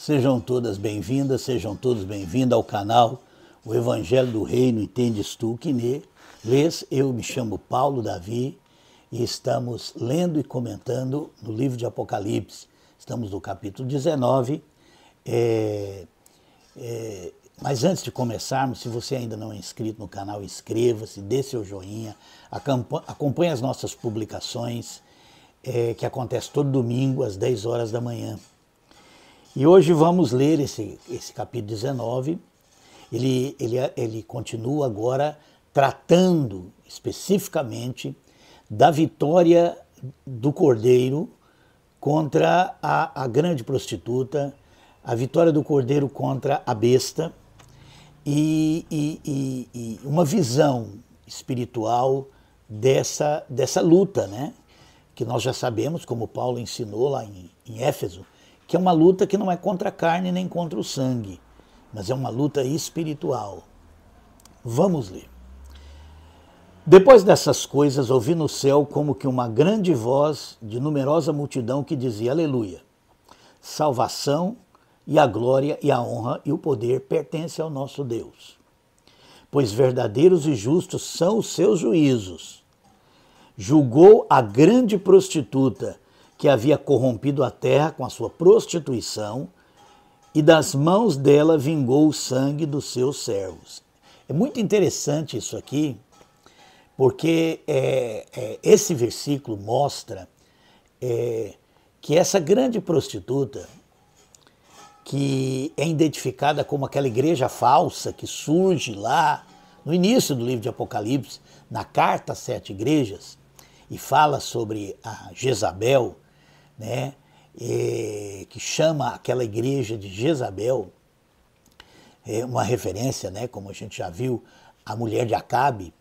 Sejam todas bem-vindas, sejam todos bem-vindos ao canal O Evangelho do Reino Entendes Tu que lês. Eu me chamo Paulo Davi e estamos lendo e comentando no livro de Apocalipse. Estamos no capítulo 19. Mas antes de começarmos, se você ainda não é inscrito no canal, inscreva-se, dê seu joinha, acompanhe as nossas publicações, que acontece todo domingo às 10 horas da manhã. E hoje vamos ler esse capítulo 19. Ele continua agora tratando especificamente da vitória do Cordeiro contra a grande prostituta, a vitória do Cordeiro contra a besta e uma visão espiritual dessa luta, né? Que nós já sabemos, como Paulo ensinou lá em Éfeso, que é uma luta que não é contra a carne nem contra o sangue, mas é uma luta espiritual. Vamos ler. Depois dessas coisas, ouvi no céu como que uma grande voz de numerosa multidão que dizia: Aleluia! Salvação e a glória e a honra e o poder pertencem ao nosso Deus. Pois verdadeiros e justos são os seus juízos. Julgou a grande prostituta que havia corrompido a terra com a sua prostituição, e das mãos dela vingou o sangue dos seus servos. É muito interessante isso aqui, porque esse versículo mostra que essa grande prostituta, que é identificada como aquela igreja falsa que surge lá no início do livro de Apocalipse, na carta às 7 igrejas, e fala sobre a Jezabel, né, que chama aquela igreja de Jezabel, uma referência, né, como a gente já viu, a mulher de Acabe.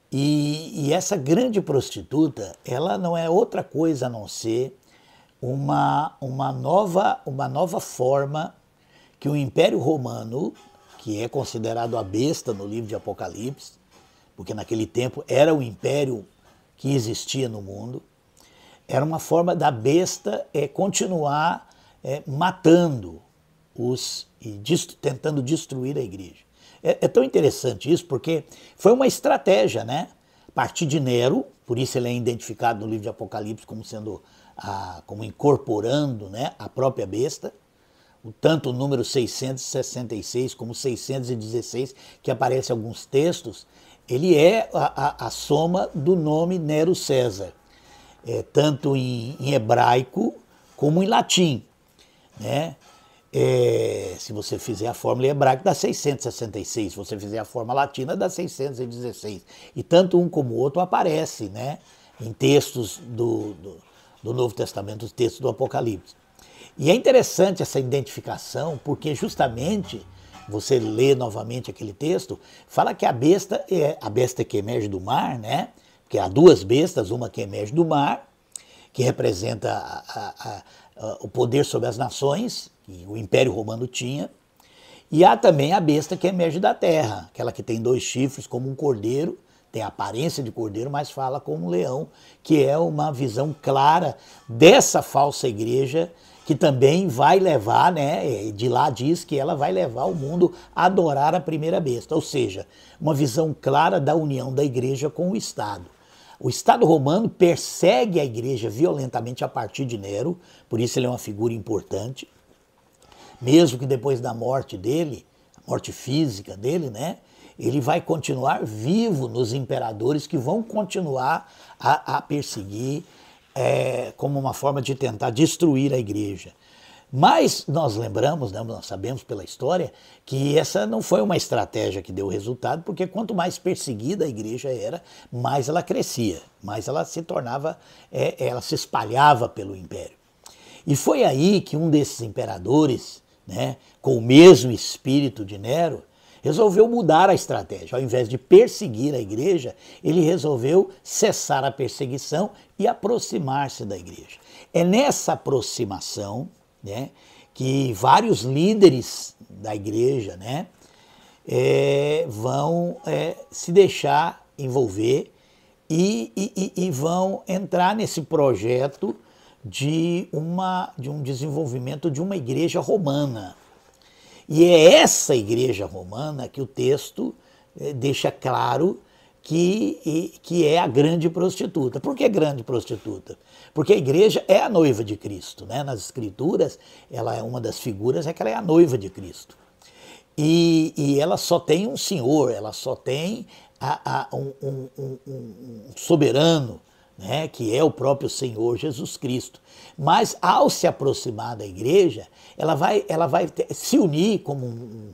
E essa grande prostituta, ela não é outra coisa a não ser uma nova forma que o Império Romano, que é considerado a besta no livro de Apocalipse, porque naquele tempo era o império que existia no mundo, era uma forma da besta continuar matando tentando destruir a igreja. É tão interessante isso, porque foi uma estratégia, né? A partir de Nero, por isso ele é identificado no livro de Apocalipse como sendo, como incorporando, né, a própria besta, tanto o número 666 como 616, que aparece em alguns textos, ele é a soma do nome Nero César. Tanto em hebraico como em latim, né? Se você fizer a fórmula em hebraico dá 666, se você fizer a fórmula latina dá 616. E tanto um como o outro aparece, né, em textos do Novo Testamento, os textos do Apocalipse. E é interessante essa identificação, porque justamente, você lê novamente aquele texto, fala que a besta é a besta que emerge do mar, né? Porque há duas bestas, uma que emerge do mar, que representa o poder sobre as nações, que o Império Romano tinha, e há também a besta que emerge da terra, aquela que tem 2 chifres como um cordeiro, tem a aparência de cordeiro, mas fala como um leão, que é uma visão clara dessa falsa igreja, que também vai levar, né, de lá diz que ela vai levar o mundo a adorar a primeira besta, ou seja, uma visão clara da união da igreja com o Estado. O Estado romano persegue a igreja violentamente a partir de Nero, por isso ele é uma figura importante, mesmo que depois da morte dele, a morte física dele, né, ele vai continuar vivo nos imperadores que vão continuar a perseguir como uma forma de tentar destruir a igreja. Mas nós lembramos, né, nós sabemos pela história, que essa não foi uma estratégia que deu resultado, porque quanto mais perseguida a igreja era, mais ela crescia, mais ela se tornava, ela se espalhava pelo império. E foi aí que um desses imperadores, né, com o mesmo espírito de Nero, resolveu mudar a estratégia. Ao invés de perseguir a igreja, ele resolveu cessar a perseguição e aproximar-se da igreja. É nessa aproximação, né, que vários líderes da igreja, né, vão se deixar envolver e vão entrar nesse projeto de um desenvolvimento de uma igreja romana. E é essa igreja romana que o texto deixa claro que é a grande prostituta. Por que grande prostituta? Porque a igreja é a noiva de Cristo, né? Nas Escrituras, ela é uma das figuras, é que ela é a noiva de Cristo. E ela só tem um Senhor, ela só tem um soberano, né, que é o próprio Senhor Jesus Cristo. Mas ao se aproximar da igreja, ela vai se unir como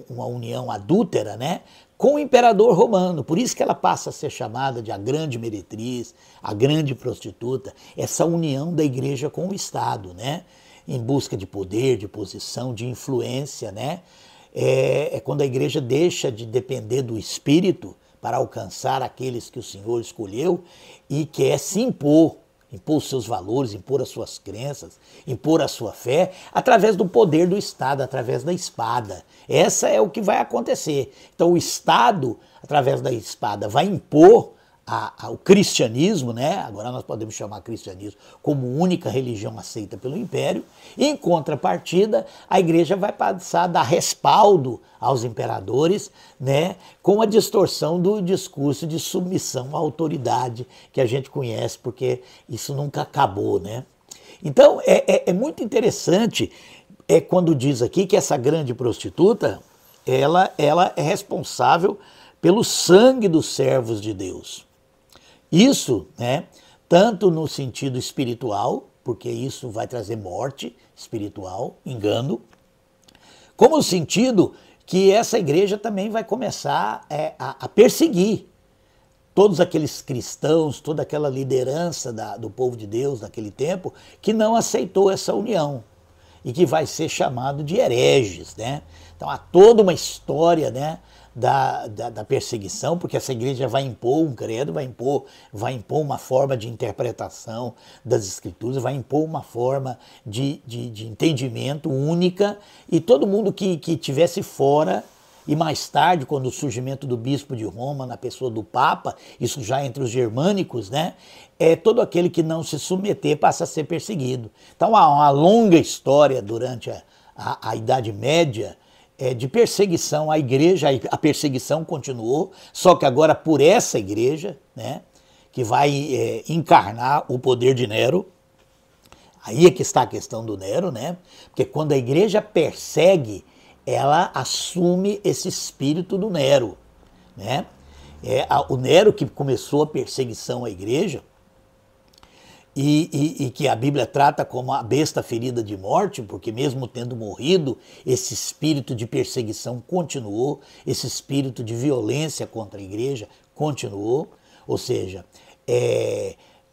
uma união adúltera, né, com o imperador romano. Por isso que ela passa a ser chamada de a grande meretriz, a grande prostituta, essa união da igreja com o Estado, né, em busca de poder, de posição, de influência, né. É quando a igreja deixa de depender do Espírito para alcançar aqueles que o Senhor escolheu e quer se impor os seus valores, impor as suas crenças, impor a sua fé, através do poder do Estado, através da espada. Essa é o que vai acontecer. Então o Estado, através da espada, vai impor o cristianismo, né? Agora nós podemos chamar cristianismo como única religião aceita pelo Império. Em contrapartida, a igreja vai passar a dar respaldo aos imperadores, né? Com a distorção do discurso de submissão à autoridade que a gente conhece, porque isso nunca acabou, né? Então é muito interessante quando diz aqui que essa grande prostituta ela é responsável pelo sangue dos servos de Deus. Isso, né, tanto no sentido espiritual, porque isso vai trazer morte espiritual, engano, como no sentido que essa igreja também vai começar a perseguir todos aqueles cristãos, toda aquela liderança do povo de Deus naquele tempo, que não aceitou essa união e que vai ser chamado de hereges, né? Então há toda uma história, né, da perseguição, porque essa igreja vai impor um credo, vai impor uma forma de interpretação das Escrituras, vai impor uma forma de entendimento única, e todo mundo que tivesse fora, e mais tarde, quando o surgimento do bispo de Roma, na pessoa do Papa, isso já entre os germânicos, né, todo aquele que não se submeter passa a ser perseguido. Então há uma longa história durante a Idade Média, de perseguição à igreja. A perseguição continuou, só que agora por essa igreja, né, que vai encarnar o poder de Nero. Aí é que está a questão do Nero, né? Porque quando a igreja persegue, ela assume esse espírito do Nero, né? O Nero que começou a perseguição à igreja, e que a Bíblia trata como a besta ferida de morte, porque mesmo tendo morrido, esse espírito de perseguição continuou, esse espírito de violência contra a igreja continuou, ou seja,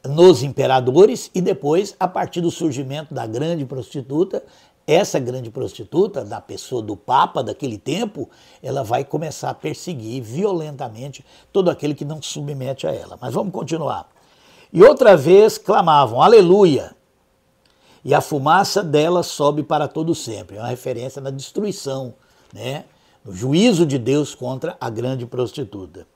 nos imperadores, e depois, a partir do surgimento da grande prostituta, essa grande prostituta, da pessoa do Papa daquele tempo, ela vai começar a perseguir violentamente todo aquele que não se submete a ela. Mas vamos continuar. E outra vez clamavam, aleluia, e a fumaça dela sobe para todo sempre. É uma referência na destruição, né? No juízo de Deus contra a grande prostituta.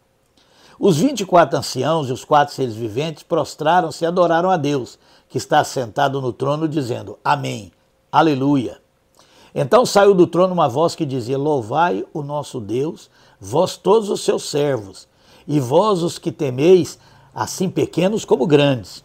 Os 24 anciãos e os 4 seres viventes prostraram-se e adoraram a Deus, que está sentado no trono, dizendo, amém, aleluia. Então saiu do trono uma voz que dizia, louvai o nosso Deus, vós todos os seus servos, e vós os que temeis, assim pequenos como grandes.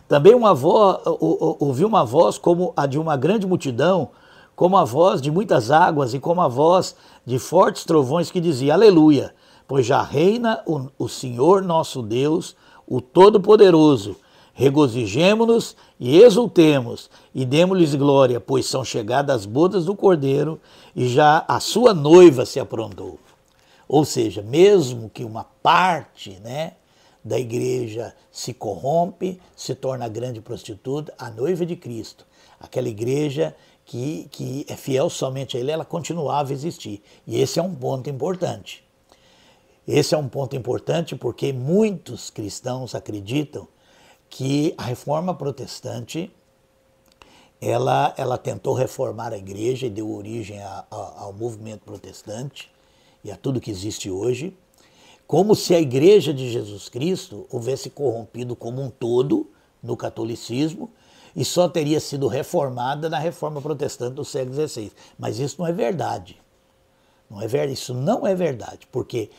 Também ouvi uma voz como a de uma grande multidão, como a voz de muitas águas e como a voz de fortes trovões que dizia, aleluia, pois já reina o Senhor nosso Deus, o Todo-Poderoso. Regozijemo-nos e exultemos e demos-lhes glória, pois são chegadas as bodas do Cordeiro e já a sua noiva se aprontou. Ou seja, mesmo que uma parte, né, da igreja se corrompe, se torna grande prostituta, a noiva de Cristo, aquela igreja que é fiel somente a Ele, ela continuava a existir. E esse é um ponto importante. Esse é um ponto importante porque muitos cristãos acreditam que a reforma protestante, ela tentou reformar a igreja e deu origem ao movimento protestante e a tudo que existe hoje, como se a igreja de Jesus Cristo houvesse corrompido como um todo no catolicismo e só teria sido reformada na Reforma Protestante do século XVI. Mas isso não é verdade. Não é verdade. Isso não é verdade, porque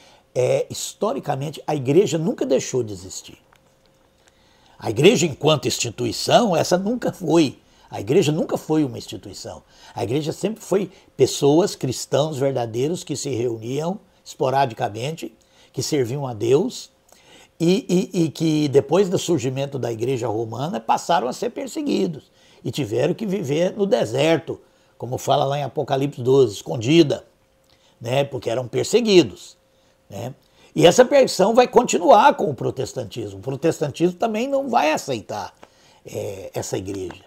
historicamente a igreja nunca deixou de existir. A igreja enquanto instituição, essa nunca foi. A igreja nunca foi uma instituição. A igreja sempre foi pessoas, cristãos verdadeiros que se reuniam esporadicamente, que serviam a Deus e que depois do surgimento da igreja romana passaram a ser perseguidos e tiveram que viver no deserto, como fala lá em Apocalipse 12, escondida, né, porque eram perseguidos, né? E essa perseguição vai continuar com o protestantismo. O protestantismo também não vai aceitar essa igreja,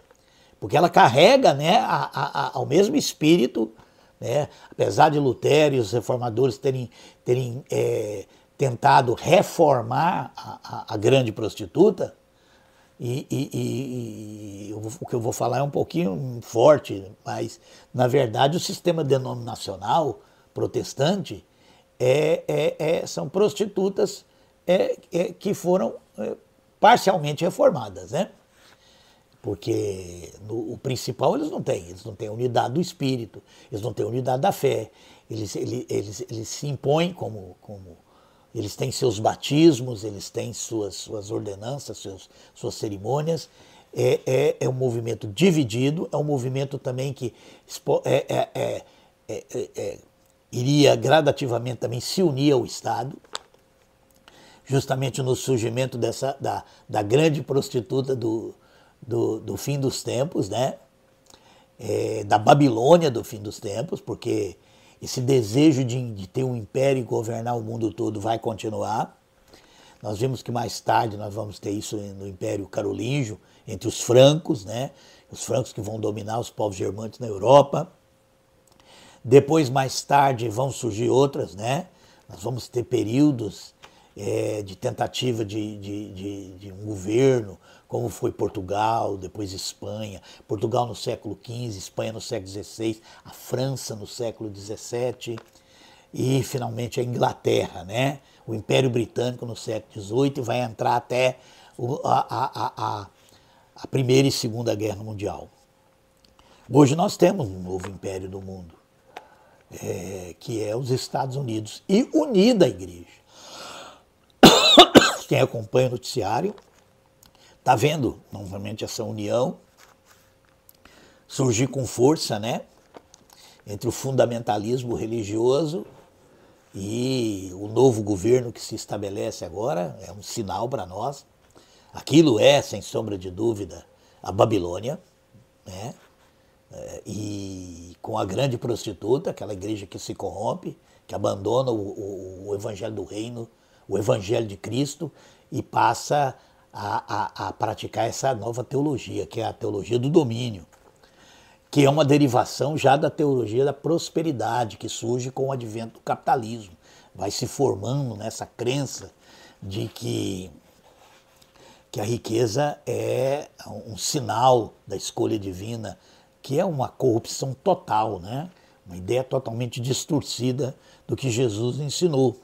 porque ela carrega, né, ao mesmo espírito, né, apesar de Lutero e os reformadores terem tentado reformar a grande prostituta, o que eu vou falar é um pouquinho forte, mas na verdade o sistema denominacional protestante são prostitutas que foram parcialmente reformadas, né? Porque o principal eles não têm a unidade do espírito, eles não têm a unidade da fé, eles se impõem como eles têm seus batismos, eles têm suas ordenanças, suas cerimônias. É um movimento dividido, é um movimento também que iria gradativamente também se unir ao Estado, justamente no surgimento da grande prostituta do fim dos tempos, né? Da Babilônia do fim dos tempos, porque esse desejo de ter um império e governar o mundo todo vai continuar. Nós vimos que mais tarde nós vamos ter isso no Império Carolíngio, entre os francos, né? Os francos que vão dominar os povos germânicos na Europa. Depois, mais tarde, vão surgir outras, né? Nós vamos ter períodos de tentativa de um governo, como foi Portugal, depois Espanha. Portugal no século XV, Espanha no século XVI, a França no século XVII e, finalmente, a Inglaterra, né? O Império Britânico no século XVIII vai entrar até a Primeira e Segunda Guerra Mundial. Hoje nós temos um novo império do mundo, que é os Estados Unidos, e unida a igreja. Quem acompanha o noticiário está vendo, novamente, essa união surgir com força, né, entre o fundamentalismo religioso e o novo governo que se estabelece agora. É um sinal para nós. Aquilo é, sem sombra de dúvida, a Babilônia, né? E com a grande prostituta, aquela igreja que se corrompe, que abandona o evangelho do reino, o evangelho de Cristo, e passa a praticar essa nova teologia, que é a teologia do domínio, que é uma derivação já da teologia da prosperidade, que surge com o advento do capitalismo. Vai se formando nessa crença de que a riqueza é um sinal da escolha divina, que é uma corrupção total, né? Uma ideia totalmente distorcida do que Jesus ensinou.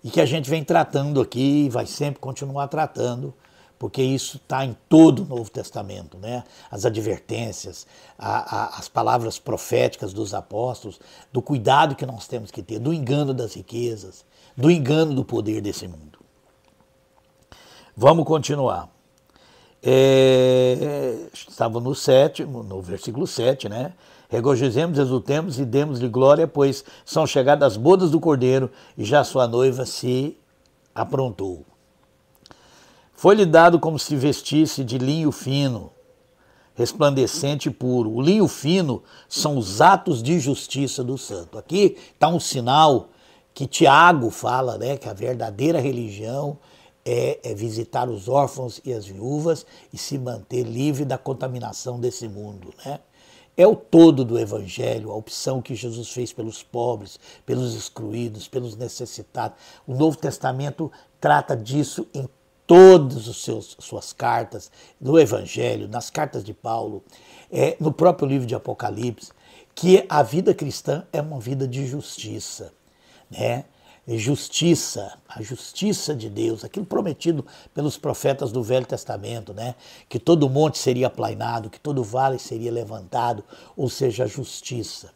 E que a gente vem tratando aqui e vai sempre continuar tratando, porque isso está em todo o Novo Testamento, né? As advertências, as palavras proféticas dos apóstolos, do cuidado que nós temos que ter, do engano das riquezas, do engano do poder desse mundo. Vamos continuar. Estava no versículo 7, né? Regozijemos, exultemos e demos-lhe glória, pois são chegadas as bodas do Cordeiro e já sua noiva se aprontou. Foi-lhe dado como se vestisse de linho fino, resplandecente e puro. O linho fino são os atos de justiça do santo. Aqui está um sinal que Tiago fala, né, que a verdadeira religião é visitar os órfãos e as viúvas e se manter livre da contaminação desse mundo, né? É o todo do Evangelho, a opção que Jesus fez pelos pobres, pelos excluídos, pelos necessitados. O Novo Testamento trata disso em todas as suas cartas, no Evangelho, nas cartas de Paulo, no próprio livro de Apocalipse, que a vida cristã é uma vida de justiça, né? justiça, a justiça de Deus, aquilo prometido pelos profetas do Velho Testamento, né? Que todo monte seria aplainado, que todo vale seria levantado, ou seja, a justiça.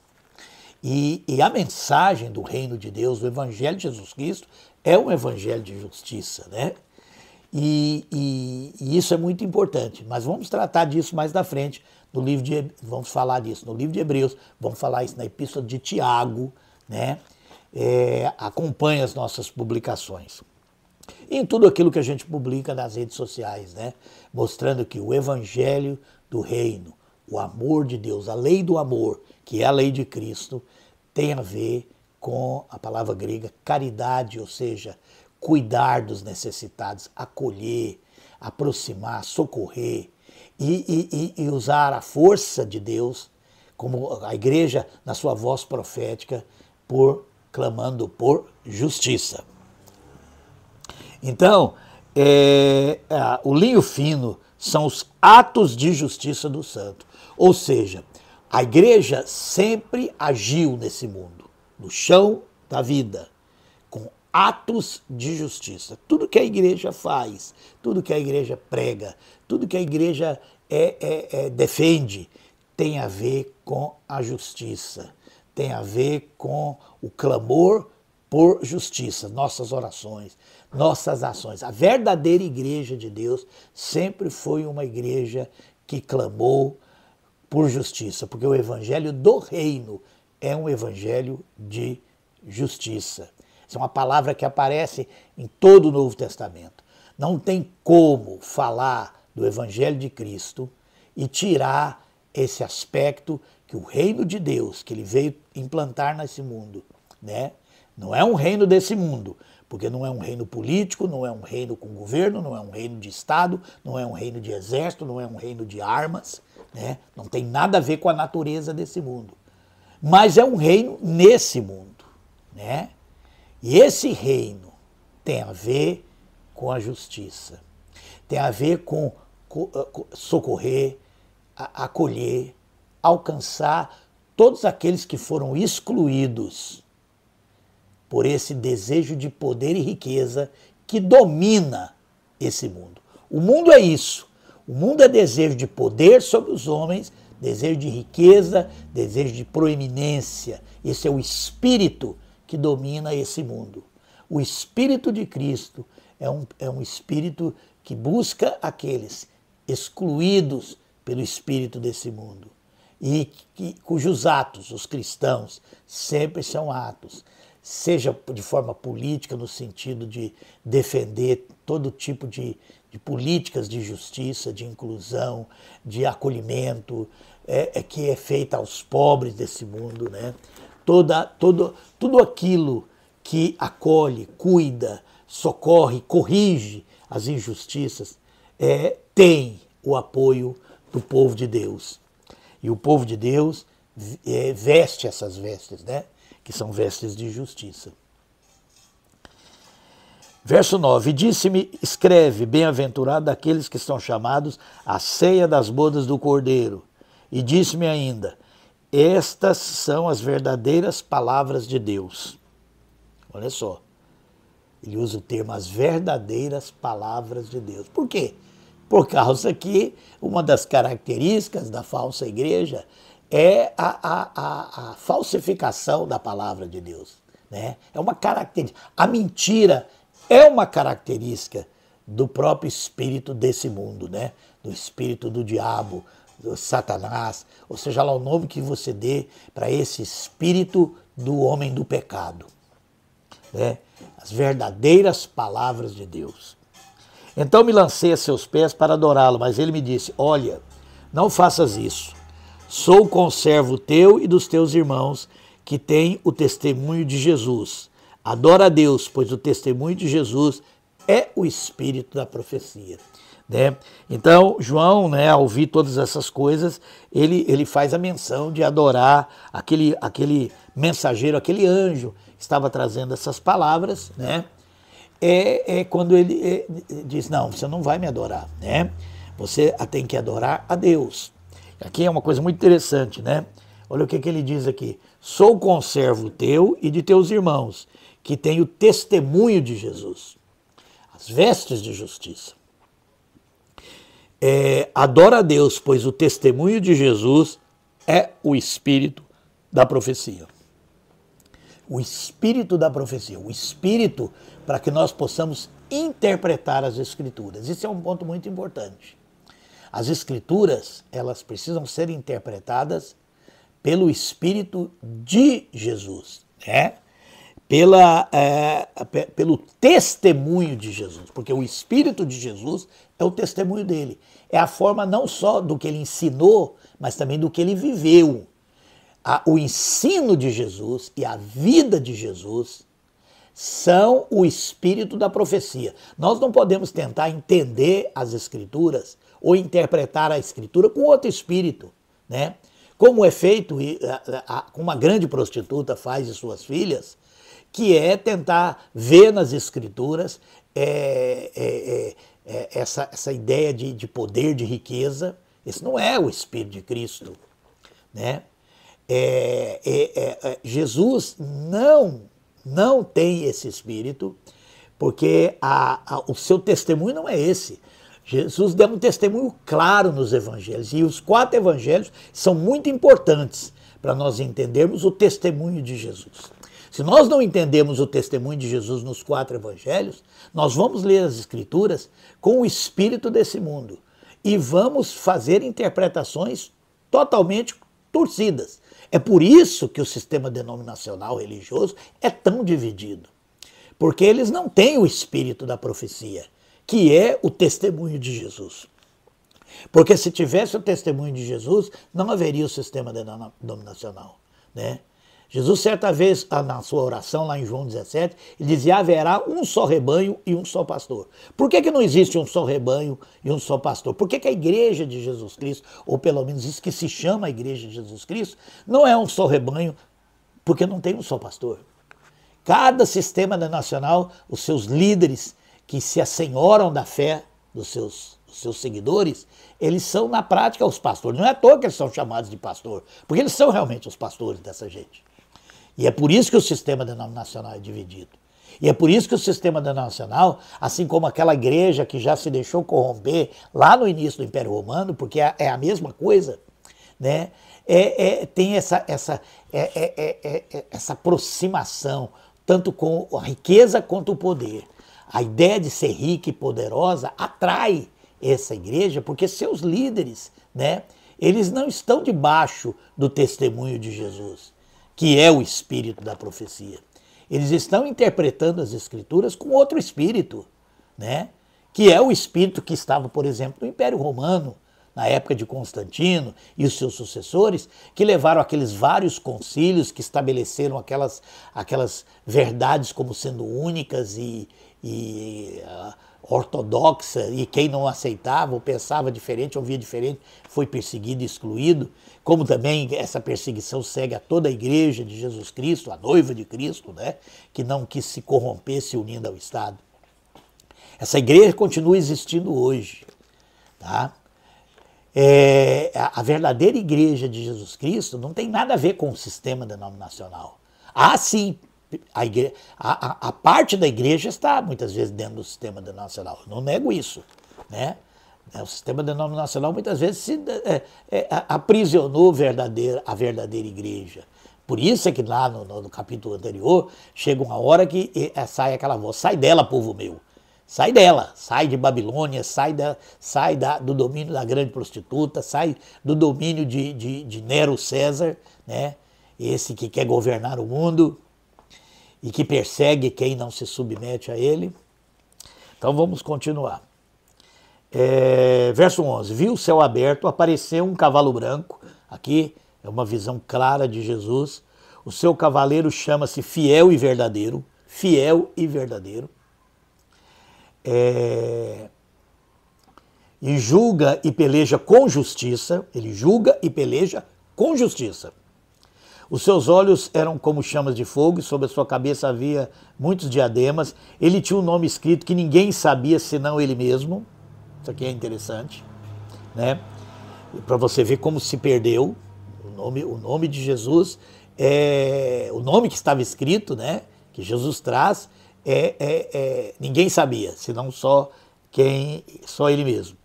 E a mensagem do reino de Deus, do Evangelho de Jesus Cristo, é um evangelho de justiça, né? E isso é muito importante, mas vamos tratar disso mais da frente, vamos falar disso no livro de Hebreus, vamos falar isso na epístola de Tiago, né? Acompanhe as nossas publicações. E em tudo aquilo que a gente publica nas redes sociais, né? Mostrando que o evangelho do reino, o amor de Deus, a lei do amor, que é a lei de Cristo, tem a ver com a palavra grega caridade, ou seja, cuidar dos necessitados, acolher, aproximar, socorrer e usar a força de Deus, como a igreja na sua voz profética, clamando por justiça. Então, o linho fino são os atos de justiça do santo. Ou seja, a igreja sempre agiu nesse mundo, no chão da vida, com atos de justiça. Tudo que a igreja faz, tudo que a igreja prega, tudo que a igreja defende, tem a ver com a justiça, tem a ver com o clamor por justiça, nossas orações, nossas ações. A verdadeira igreja de Deus sempre foi uma igreja que clamou por justiça, porque o evangelho do reino é um evangelho de justiça. Essa é uma palavra que aparece em todo o Novo Testamento. Não tem como falar do evangelho de Cristo e tirar esse aspecto que o reino de Deus, que ele veio implantar nesse mundo, né? Não é um reino desse mundo, porque não é um reino político, não é um reino com governo, não é um reino de Estado, não é um reino de exército, não é um reino de armas, né? Não tem nada a ver com a natureza desse mundo. Mas é um reino nesse mundo, né? E esse reino tem a ver com a justiça, tem a ver com socorrer, acolher, alcançar todos aqueles que foram excluídos por esse desejo de poder e riqueza que domina esse mundo. O mundo é isso. O mundo é desejo de poder sobre os homens, desejo de riqueza, desejo de proeminência. Esse é o espírito que domina esse mundo. O espírito de Cristo é um espírito que busca aqueles excluídos pelo espírito desse mundo e cujos atos, os cristãos, sempre são atos, seja de forma política, no sentido de defender todo tipo de políticas de justiça, de inclusão, de acolhimento, que é feita aos pobres desse mundo, né? Tudo aquilo que acolhe, cuida, socorre, corrige as injustiças, tem o apoio do povo de Deus. E o povo de Deus veste essas vestes, né? Que são vestes de justiça. Verso 9, disse-me, escreve, bem-aventurado daqueles que estão chamados à ceia das bodas do Cordeiro. E disse-me ainda, estas são as verdadeiras palavras de Deus. Olha só, ele usa o termo as verdadeiras palavras de Deus. Por quê? Por causa que uma das características da falsa igreja é a falsificação da palavra de Deus, né? É uma característica. A mentira é uma característica do próprio espírito desse mundo, né? Do espírito do diabo, do Satanás, ou seja lá o nome que você dê para esse espírito do homem do pecado, né? As verdadeiras palavras de Deus. Então me lancei a seus pés para adorá-lo, mas ele me disse, olha, não faças isso. Sou conservo teu e dos teus irmãos que têm o testemunho de Jesus. Adora a Deus, pois o testemunho de Jesus é o espírito da profecia. Né? Então, João, né, ao ouvir todas essas coisas, ele faz a menção de adorar aquele mensageiro, aquele anjo que estava trazendo essas palavras, né? Quando ele diz, não, você não vai me adorar, né? Você tem que adorar a Deus. Aqui é uma coisa muito interessante, né? Olha o que ele diz aqui. Sou conservo teu e de teus irmãos, que têm o testemunho de Jesus, as vestes de justiça. Adora a Deus, pois o testemunho de Jesus é o espírito da profecia. O espírito da profecia, o espírito para que nós possamos interpretar as Escrituras. Isso é um ponto muito importante. As Escrituras, elas precisam ser interpretadas pelo Espírito de Jesus, né? Pelo testemunho de Jesus, porque o Espírito de Jesus é o testemunho dele. É a forma não só do que ele ensinou, mas também do que ele viveu. O ensino de Jesus e a vida de Jesus são o espírito da profecia. Nós não podemos tentar entender as Escrituras ou interpretar a Escritura com outro espírito, né? Como é feito, como uma grande prostituta faz de suas filhas, que é tentar ver nas Escrituras essa ideia de poder, de riqueza. Esse não é o Espírito de Cristo, né? Jesus não tem esse espírito, porque o seu testemunho não é esse. Jesus deu um testemunho claro nos evangelhos, e os 4 evangelhos são muito importantes para nós entendermos o testemunho de Jesus. Se nós não entendemos o testemunho de Jesus nos 4 evangelhos, nós vamos ler as Escrituras com o espírito desse mundo e vamos fazer interpretações totalmente torcidas. É por isso que o sistema denominacional religioso é tão dividido, porque eles não têm o espírito da profecia, que é o testemunho de Jesus. Porque se tivesse o testemunho de Jesus, não haveria o sistema denominacional, né? Jesus, certa vez, na sua oração, lá em João 17, ele dizia: haverá um só rebanho e um só pastor. Por que não existe um só rebanho e um só pastor? Por que a igreja de Jesus Cristo, ou pelo menos isso que se chama a igreja de Jesus Cristo, não é um só rebanho? Porque não tem um só pastor. Cada sistema nacional, os seus líderes que se assenhoram da fé dos seus seguidores, eles são na prática os pastores. Não é à toa que eles são chamados de pastor, porque eles são realmente os pastores dessa gente. E é por isso que o sistema denominacional é dividido. E é por isso que o sistema denominacional, assim como aquela igreja que já se deixou corromper lá no início do Império Romano, porque é a mesma coisa, né? Tem essa aproximação, tanto com a riqueza quanto o poder. A ideia de ser rica e poderosa atrai essa igreja, porque seus líderes, né, eles não estão debaixo do testemunho de Jesus, que é o espírito da profecia. Eles estão interpretando as Escrituras com outro espírito, né, que é o espírito que estava, por exemplo, no Império Romano, na época de Constantino e os seus sucessores, que levaram aqueles vários concílios que estabeleceram aquelas verdades como sendo únicas e ortodoxa, e quem não aceitava ou pensava diferente, ouvia diferente, foi perseguido e excluído, como também essa perseguição segue a toda a igreja de Jesus Cristo, a noiva de Cristo, né, que não quis se corromper se unindo ao Estado. Essa igreja continua existindo hoje, tá? A verdadeira igreja de Jesus Cristo não tem nada a ver com o sistema denominacional. Sim, a parte da igreja está muitas vezes dentro do sistema denominacional. Eu não nego isso, né? O sistema denominacional muitas vezes aprisionou a verdadeira igreja. Por isso é que lá no capítulo anterior chega uma hora que sai aquela voz: sai dela, povo meu. Sai dela, sai de Babilônia, sai do domínio da grande prostituta, sai do domínio de Nero César, né? Esse que quer governar o mundo e que persegue quem não se submete a ele. Então vamos continuar. Verso 11, viu o céu aberto, apareceu um cavalo branco. Aqui é uma visão clara de Jesus. O seu cavaleiro chama-se Fiel e Verdadeiro. Fiel e Verdadeiro. E julga e peleja com justiça. Ele julga e peleja com justiça. Os seus olhos eram como chamas de fogo, e sobre a sua cabeça havia muitos diademas. Ele tinha um nome escrito que ninguém sabia senão ele mesmo. Isso aqui é interessante, né? Para você ver como se perdeu. O nome de Jesus, o nome que estava escrito, né, que Jesus traz, ninguém sabia, senão só ele mesmo.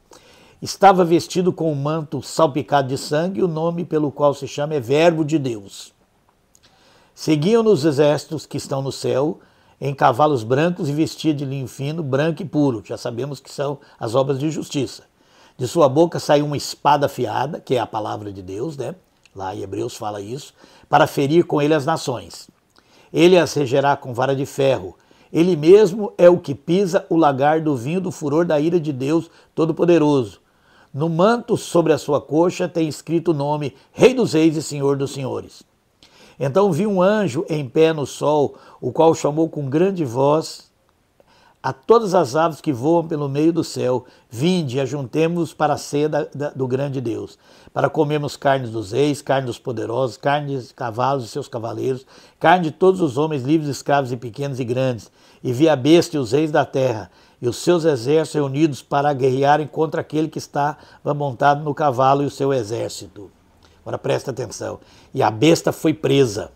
Estava vestido com um manto salpicado de sangue, e o nome pelo qual se chama é Verbo de Deus. Seguiam-no os exércitos que estão no céu, em cavalos brancos e vestidos de linho fino, branco e puro. Já sabemos que são as obras de justiça. De sua boca saiu uma espada afiada, que é a palavra de Deus, né? Lá em Hebreus fala isso, para ferir com ele as nações. Ele as regerá com vara de ferro. Ele mesmo é o que pisa o lagar do vinho do furor da ira de Deus Todo-Poderoso. No manto sobre a sua coxa tem escrito o nome Rei dos Reis e Senhor dos Senhores. Então vi um anjo em pé no sol, o qual chamou com grande voz a todas as aves que voam pelo meio do céu: vinde, ajuntemo-nos para a ceia do grande Deus, para comermos carne dos reis, carne dos poderosos, carne de cavalos e seus cavaleiros, carne de todos os homens livres, escravos e pequenos e grandes. E vi a besta e os reis da terra, e os seus exércitos reunidos para guerrearem contra aquele que estava montado no cavalo e o seu exército. Agora presta atenção. E a besta foi presa,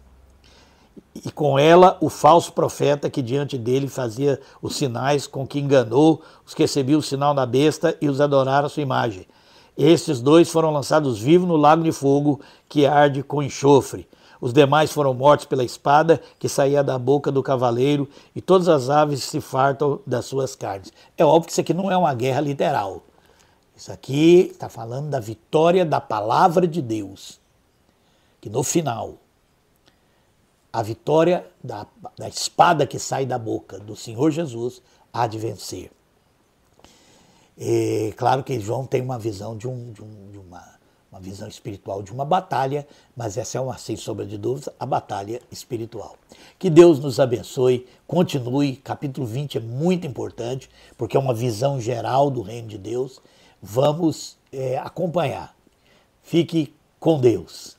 e com ela o falso profeta que diante dele fazia os sinais com que enganou os que recebiam o sinal da besta e os adoraram a sua imagem. Estes dois foram lançados vivos no lago de fogo que arde com enxofre. Os demais foram mortos pela espada que saía da boca do cavaleiro, e todas as aves se fartam das suas carnes. É óbvio que isso aqui não é uma guerra literal. Isso aqui está falando da vitória da palavra de Deus. Que no final, a vitória da espada que sai da boca do Senhor Jesus há de vencer. E claro que João tem uma visão uma visão espiritual de uma batalha, mas essa é uma, sem sombra de dúvidas, a batalha espiritual. Que Deus nos abençoe, continue, capítulo 20 é muito importante, porque é uma visão geral do reino de Deus. Vamos acompanhar. Fique com Deus.